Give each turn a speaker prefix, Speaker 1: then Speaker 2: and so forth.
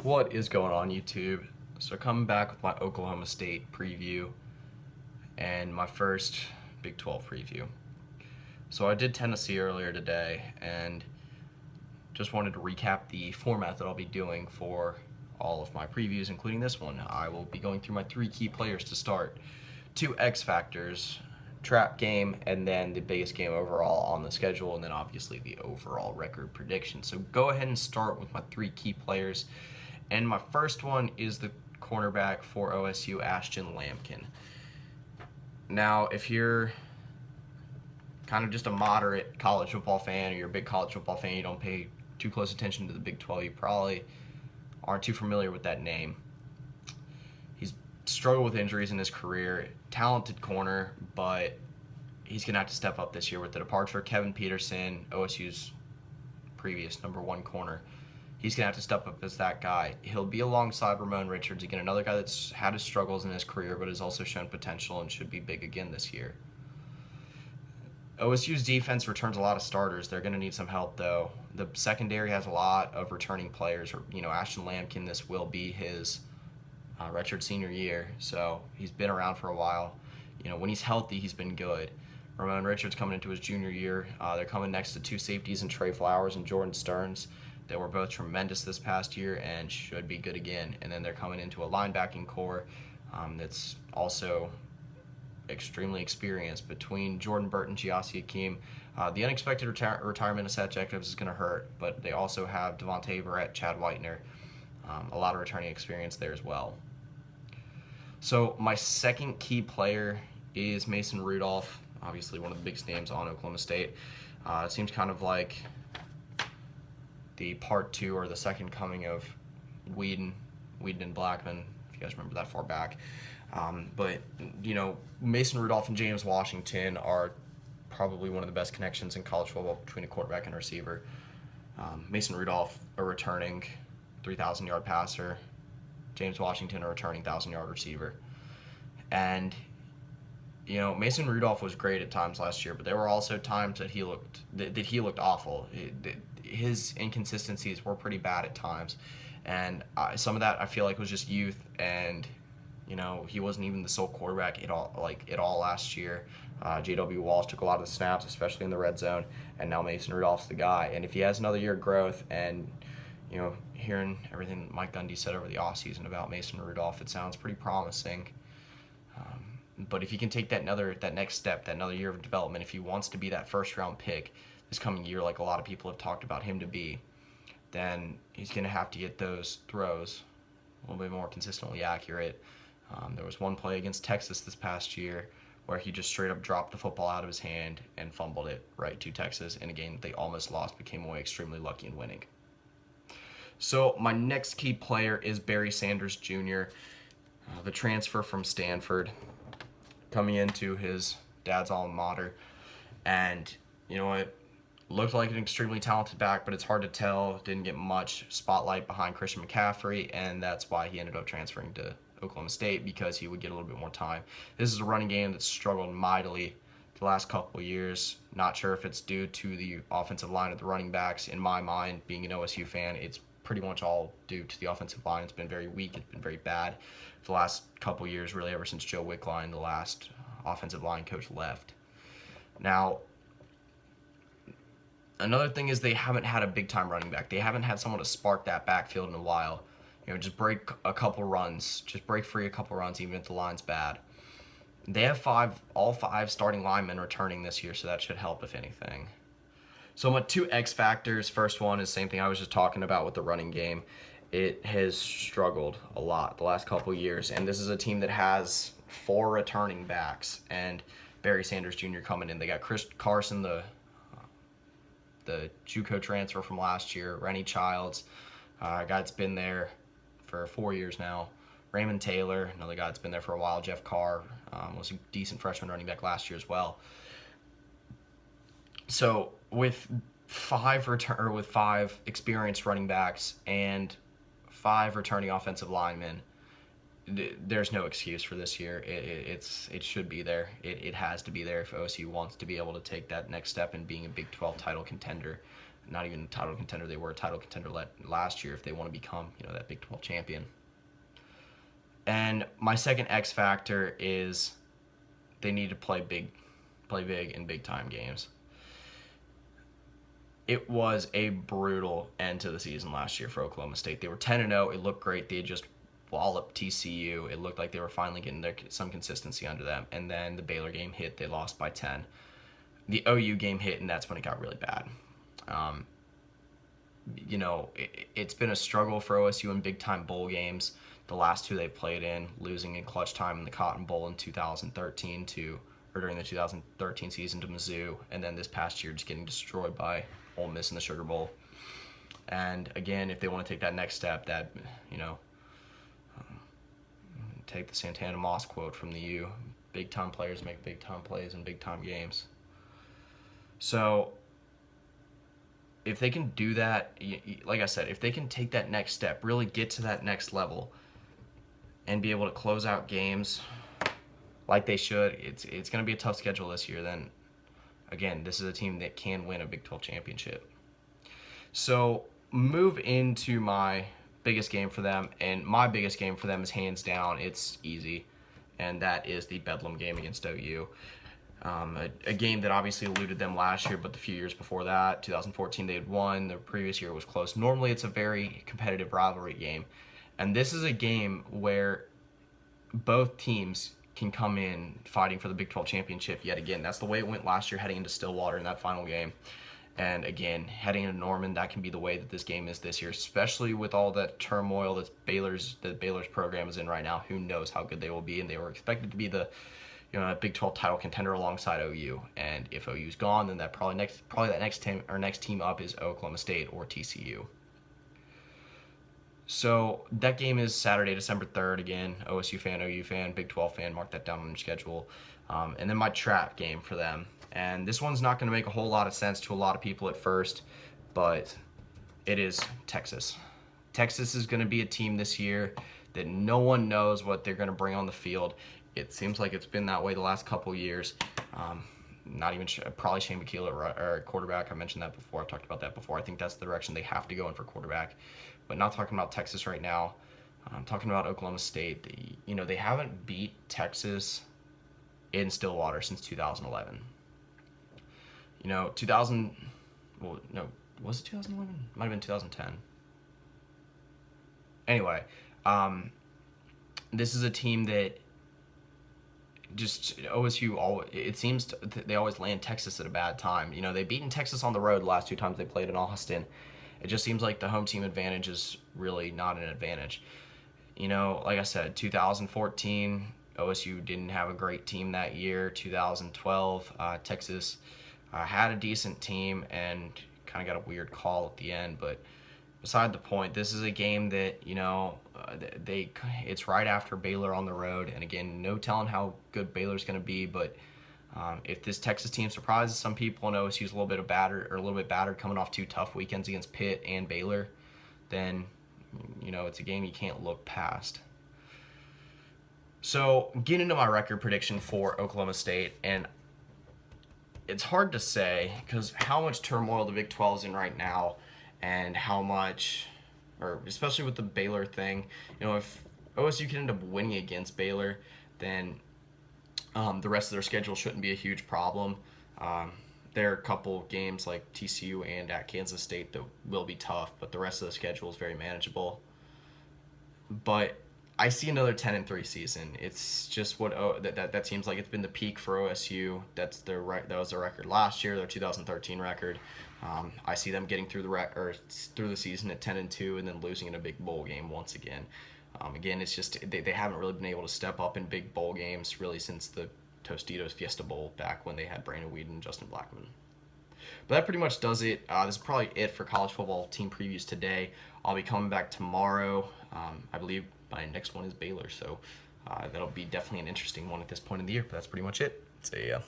Speaker 1: What is going on, YouTube? So coming back with my Oklahoma State preview and my first Big 12 preview. So I did Tennessee earlier today and just wanted to recap the format that I'll be doing for all of my previews, including this one. I will be going through my 3 key players to start, 2 X factors, trap game, and then the biggest game overall on the schedule, and then obviously the overall record prediction. So go ahead and start with my 3 key players. And my first one is the cornerback for OSU, Ashton Lampkin. Now, if you're kind of just a moderate college football fan, or you're a big college football fan, you don't pay too close attention to the Big 12, you probably aren't too familiar with that name. He's struggled with injuries in his career. Talented corner, but he's going to have to step up this year with the departure of Kevin Peterson, OSU's previous #1 corner. He's going to have to step up as that guy. He'll be alongside Ramon Richards, again, another guy that's had his struggles in his career, but has also shown potential and should be big again this year. OSU's defense returns a lot of starters. They're going to need some help, though. The secondary has a lot of returning players. Ashton Lampkin, this will be his redshirt senior year, so he's been around for a while. When he's healthy, he's been good. Ramon Richards coming into his junior year. They're coming next to 2 safeties in Trey Flowers and Jordan Stearns. They were both tremendous this past year and should be good again. And then they're coming into a linebacking core that's also extremely experienced between Jordan Burton, Giassi Akeem. The unexpected retirement of Seth Jacobs is going to hurt, but they also have Devontae Verrett, Chad Whitener, a lot of returning experience there as well. So my second key player is Mason Rudolph, obviously one of the biggest names on Oklahoma State. It seems kind of like the part 2 or the second coming of Whedon and Blackman, if you guys remember that far back. But Mason Rudolph and James Washington are probably one of the best connections in college football between a quarterback and a receiver. Mason Rudolph, a returning 3,000-yard passer. James Washington, a returning 1,000-yard receiver. And Mason Rudolph was great at times last year, but there were also times that he looked awful. His inconsistencies were pretty bad at times, and some of that I feel like was just youth, and he wasn't even the sole quarterback at all last year. J.W. Walsh took a lot of the snaps, especially in the red zone, and now Mason Rudolph's the guy. And if he has another year of growth, and hearing everything Mike Gundy said over the offseason about Mason Rudolph, it sounds pretty promising. But if he can take that next step, that another year of development, if he wants to be that first-round pick this coming year, like a lot of people have talked about him to be, then he's going to have to get those throws a little bit more consistently accurate. There was one play against Texas this past year where he just straight up dropped the football out of his hand and fumbled it right to Texas in a game that they almost lost, but came away extremely lucky in winning. So my next key player is Barry Sanders Jr., the transfer from Stanford, coming into his dad's alma mater. And it looked like an extremely talented back, but it's hard to tell. Didn't get much spotlight behind Christian McCaffrey, and that's why he ended up transferring to Oklahoma State, because he would get a little bit more time. This is a running game that's struggled mightily the last couple of years. Not sure if it's due to the offensive line of the running backs. In my mind, being an OSU fan, it's pretty much all due to the offensive line. It's been very weak. It's been very bad the last couple of years, really ever since Joe Wickline, the last offensive line coach, left. Now, another thing is they haven't had a big-time running back. They haven't had someone to spark that backfield in a while. Just break a couple runs. Just break free a couple runs, even if the line's bad. They have all five starting linemen returning this year, so that should help, if anything. So my 2 X factors. First one is the same thing I was just talking about with the running game. It has struggled a lot the last couple of years, and this is a team that has 4 returning backs, and Barry Sanders Jr. coming in. They got Chris Carson, the JUCO transfer from last year, Rennie Childs, a guy that's been there for 4 years now, Raymond Taylor, another guy that's been there for a while, Jeff Carr, was a decent freshman running back last year as well. So with 5 experienced running backs and 5 returning offensive linemen, there's no excuse for this year. It should be there. It has to be there if OSU wants to be able to take that next step in being a Big 12 title contender. not even a title contender. They were a title contender last year if they want to become, that Big 12 champion. And my second X factor is they need to play big in big time games. It was a brutal end to the season last year for Oklahoma State. They were 10-0. It looked great. They had just walloped TCU. It looked like they were finally getting some consistency under them. And then the Baylor game hit. They lost by 10. The OU game hit, and that's when it got really bad. It's been a struggle for OSU in big-time bowl games. The last two they played in, losing in clutch time in the Cotton Bowl in 2013 during the 2013 season to Mizzou, and then this past year just getting destroyed by Ole Miss in the Sugar Bowl. And again, if they want to take that next step, take the Santana Moss quote from the U, big-time players make big-time plays in big-time games. So if they can do that, like I said, if they can take that next step, really get to that next level, and be able to close out games like they should, it's going to be a tough schedule this year. Then, again, this is a team that can win a Big 12 championship. So move into my biggest game for them, and my biggest game for them is hands down, it's easy, and that is the Bedlam game against OU. A game that obviously eluded them last year, but the few years before that, 2014, they had won. The previous year was close. Normally, it's a very competitive rivalry game. And this is a game where both teams can come in fighting for the Big 12 championship yet again. That's the way it went last year heading into Stillwater in that final game. And again, heading into Norman, that can be the way that this game is this year, especially with all that turmoil that Baylor's program is in right now. Who knows how good they will be? And they were expected to be the Big 12 title contender alongside OU. And if OU's gone, then probably that next team up is Oklahoma State or TCU. So that game is Saturday, December 3rd. Again, OSU fan, OU fan, Big 12 fan. Mark that down on your schedule. And then my trap game for them. And this one's not going to make a whole lot of sense to a lot of people at first, but it is Texas. Texas is going to be a team this year that no one knows what they're going to bring on the field. It seems like it's been that way the last couple years. Not even probably Shane McKeel at quarterback. I mentioned that before. I talked about that before. I think that's the direction they have to go in for quarterback. But not talking about Texas right now. I'm talking about Oklahoma State. They haven't beat Texas in Stillwater since 2011. Was it 2011? Might have been 2010. Anyway, this is a team that just OSU, it seems they always land Texas at a bad time. They've beaten Texas on the road the last two times they played in Austin. It just seems like the home team advantage is really not an advantage. Like I said, 2014, OSU didn't have a great team that year. 2012, Texas had a decent team and kind of got a weird call at the end. But beside the point, this is a game that, it's right after Baylor on the road. And again, no telling how good Baylor's going to be, but if this Texas team surprises some people and OSU's a little bit battered coming off two tough weekends against Pitt and Baylor, then it's a game you can't look past. So get into my record prediction for Oklahoma State, and it's hard to say because how much turmoil the Big 12 is in right now, and how much, or especially with the Baylor thing, if OSU can end up winning against Baylor, then the rest of their schedule shouldn't be a huge problem. There are a couple games like TCU and at Kansas State that will be tough, but the rest of the schedule is very manageable. But I see another 10-3 season. It's just that seems like it's been the peak for OSU. That was their record last year, their 2013 record. I see them getting through the season at 10-2 and then losing in a big bowl game once again. Again, it's just they haven't really been able to step up in big bowl games really since the Tostitos Fiesta Bowl back when they had Brandon Weeden and Justin Blackman. But that pretty much does it. This is probably it for college football team previews today. I'll be coming back tomorrow. I believe my next one is Baylor, so that'll be definitely an interesting one at this point in the year. But that's pretty much it. See ya.